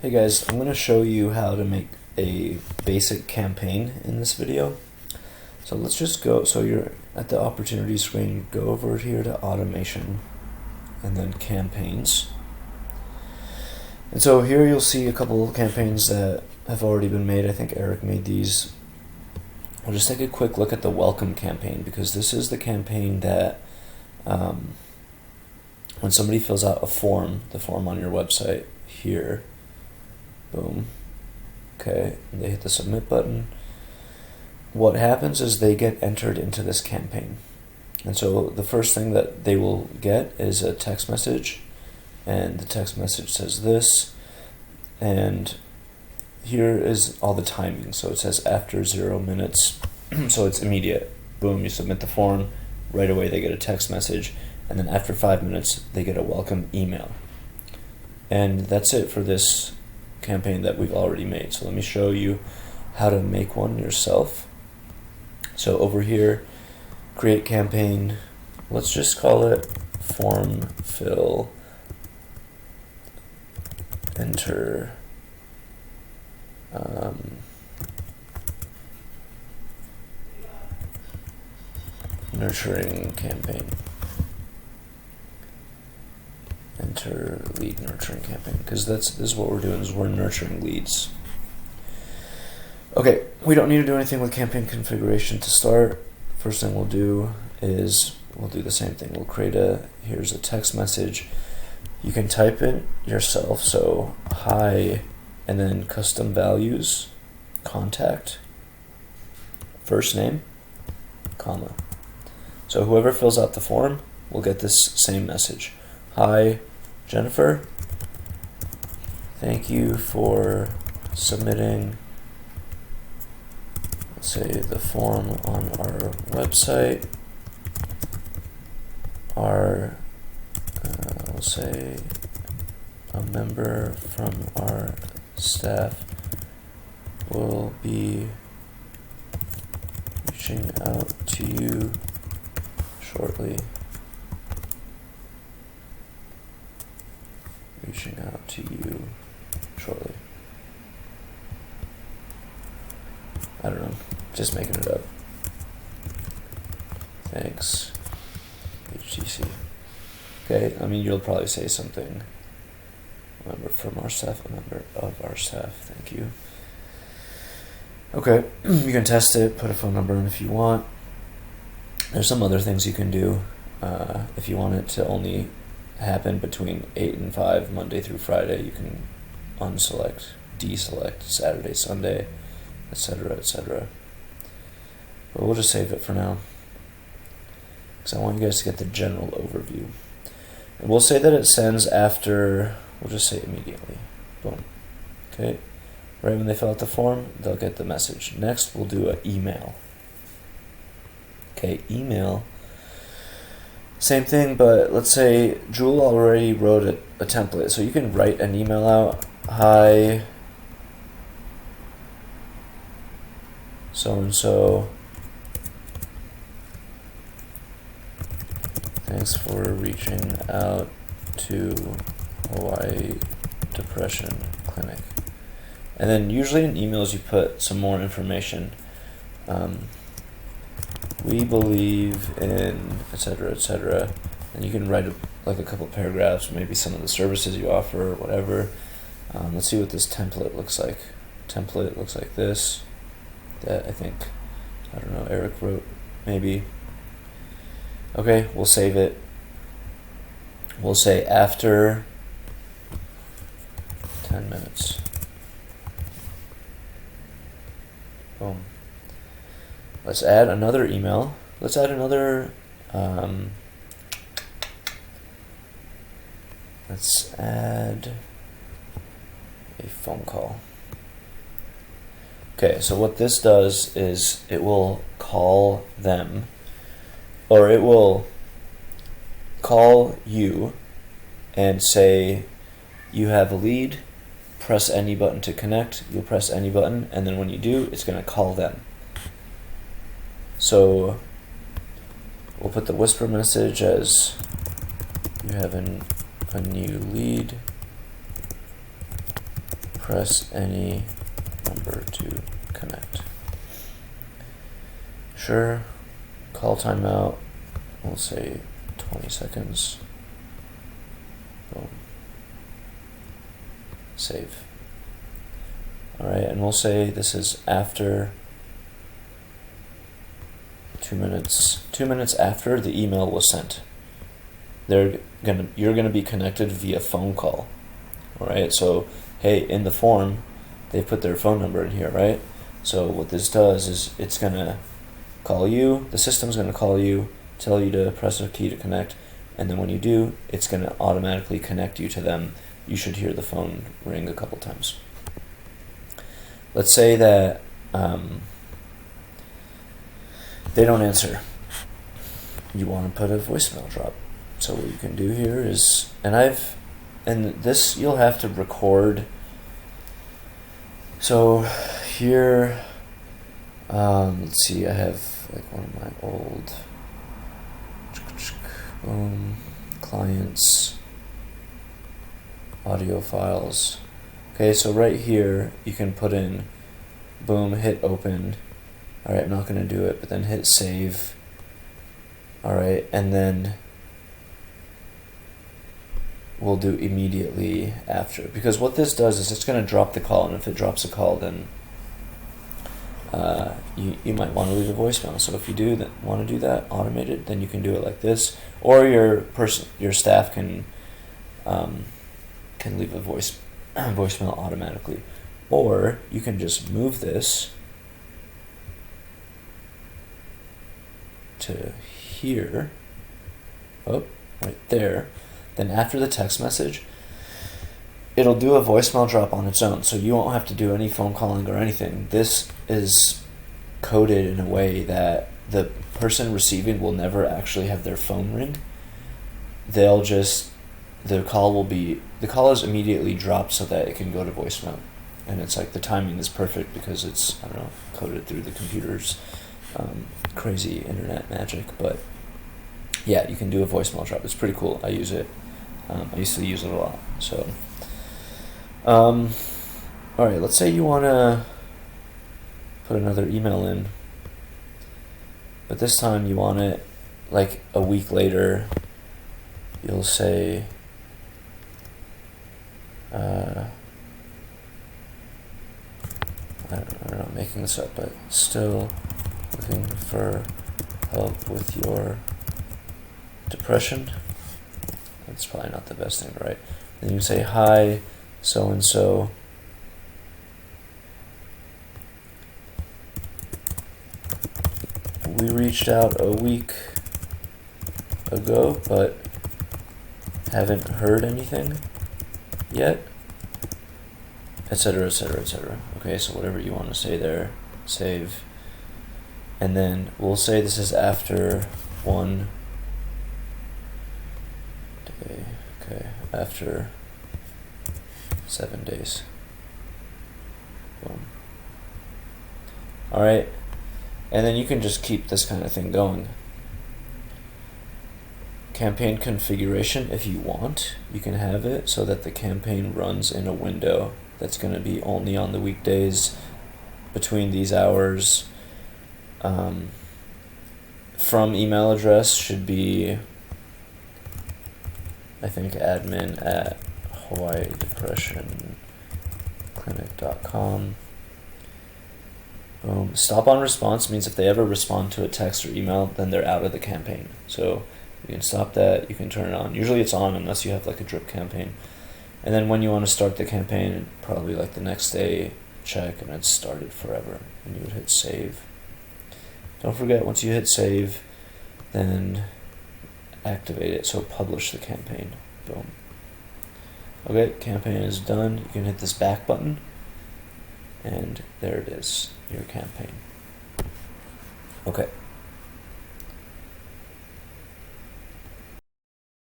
Hey guys, I'm going to show you how to make a basic campaign in this video. So let's just go, so you're at the opportunity screen, go over here to automation and then campaigns. And so here you'll see a couple of campaigns that have already been made. I think Eric made these. I'll just take a quick look at the welcome campaign because this is the campaign that when somebody fills out a form, the form on your website here, boom, okay, and they hit the submit button, what happens is they get entered into this campaign. And so the first thing that they will get is a text message, and the text message says this, and here is all the timing. So it says after 0 minutes, so it's immediate. Boom, you submit the form, right away they get a text message, and then after 5 minutes they get a welcome email. And that's it for this campaign that we've already made. So let me show you how to make one yourself. So over here, create campaign, let's just call it form fill enter nurturing campaign, enter lead nurturing campaign, because this is what we're doing, is we're nurturing leads. Okay, we don't need to do anything with campaign configuration to start. First thing we'll do is we'll do the same thing. We'll create here's a text message. You can type it yourself, so hi, and then custom values, contact, first name, comma. So whoever fills out the form will get this same message. Hi, Jennifer. Thank you for submitting, let's say, the form on our website. We'll say a member from our staff will be reaching out to you shortly. Reaching out to you shortly. I don't know, just making it up. Thanks, HTC. Okay, I mean, you'll probably say something. A member from our staff, a member of our staff, thank you. Okay, you can test it, put a phone number in if you want. There's some other things you can do. If you want it to only happen between 8 and 5, Monday through Friday, you can unselect, deselect Saturday, Sunday, etc., etc. But we'll just save it for now, because I want you guys to get the general overview. And we'll say that it sends after, we'll just say immediately. Boom. Okay. Right when they fill out the form, they'll get the message. Next, we'll do an email. Okay, email. Same thing, but let's say Jewel already wrote a template. So you can write an email out. Hi, so-and-so. Thanks for reaching out to Hawaii Depression Clinic. And then usually in emails you put some more information. We believe in, etc., etc. And you can write like a couple paragraphs, maybe some of the services you offer, whatever. Let's see what this template looks like. Template looks like this. That I think, I don't know, Eric wrote, maybe. Okay, we'll save it. We'll say after 10 minutes. Boom. Let's add another email. Let's add another, let's add a phone call. Okay, so what this does is it will call them, or it will call you and say you have a lead, press any button to connect, you'll press any button, and then when you do, it's going to call them. So we'll put the whisper message as you have a new lead, press any number to connect. Sure. Call timeout. We'll say 20 seconds. Boom. Save. Alright, and we'll say this is after 2 minutes. 2 minutes after the email was sent. You're gonna be connected via phone call. Alright, so hey, in the form, they put their phone number in here, right? So what this does is it's gonna call you, the system's gonna call you, tell you to press a key to connect, and then when you do, it's gonna automatically connect you to them. You should hear the phone ring a couple times. Let's say that they don't answer. You want to put a voicemail drop. So what you can do here is, and this you'll have to record. So here, let's see, I have like one of my old clients, audio files. Okay, so right here you can put in, boom, hit open. Alright, I'm not going to do it, but then hit save. Alright, and then we'll do immediately after. Because what this does is it's going to drop the call, and if it drops a call, then you might want to leave a voicemail. So if you do want to do that automated, then you can do it like this, or your staff can leave a voicemail automatically, or you can just move this to here, right there. Then after the text message, it'll do a voicemail drop on its own, so you won't have to do any phone calling or anything. This is coded in a way that the person receiving will never actually have their phone ring. The call is immediately dropped so that it can go to voicemail. And it's like the timing is perfect because it's, coded through the computer's crazy internet magic. But yeah, you can do a voicemail drop. It's pretty cool. I use it. I used to use it a lot. So, alright, let's say you want to put another email in, but this time you want it like a week later. You'll say, I don't know, I'm making this up, but still looking for help with your depression. That's probably not the best thing to write. Then you say, hi, so-and-so. We reached out a week ago, but haven't heard anything yet, etc., etc., etc. Okay, so whatever you want to say there, save. And then we'll say this is after 1 day. Okay, after 7 days. Boom. Alright, and then you can just keep this kind of thing going. Campaign configuration, if you want, you can have it so that the campaign runs in a window that's going to be only on the weekdays between these hours. From email address should be, I think, admin@hawaiidepressionclinic.com. Stop on response means if they ever respond to a text or email, then they're out of the campaign. So you can stop that, you can turn it on. Usually it's on unless you have like a drip campaign. And then when you want to start the campaign, probably like the next day, check and it's started forever. And you would hit save. Don't forget, once you hit save, then activate it. So publish the campaign. Boom. Okay, campaign is done. You can hit this back button. And there it is, your campaign. Okay.